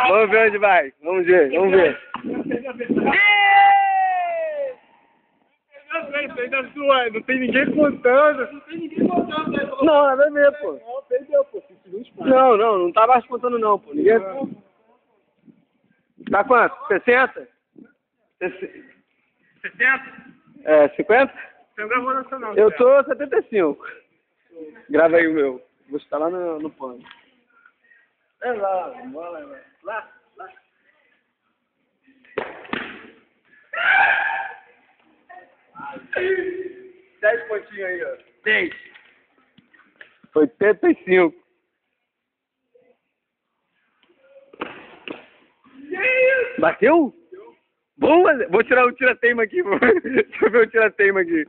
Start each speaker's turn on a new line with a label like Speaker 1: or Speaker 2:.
Speaker 1: Vamos ver onde vai. Vamos ver, vamos ver.
Speaker 2: Não tem ninguém contando.
Speaker 1: Não, vai ver, pô.
Speaker 2: Não, perdeu, pô.
Speaker 1: Não tá mais contando não, pô. Ninguém... Tá quanto? 60? 60? É, 50?
Speaker 2: Você não gravou nessa não.
Speaker 1: Eu tô 75. Grava aí o meu. Vou estar lá no pano.
Speaker 2: É lá, lá. 10 pontinhos aí, ó.
Speaker 1: 10. 85. Bateu? Boa! Vou tirar o tira-teima aqui. Deixa eu ver o tira-teima aqui.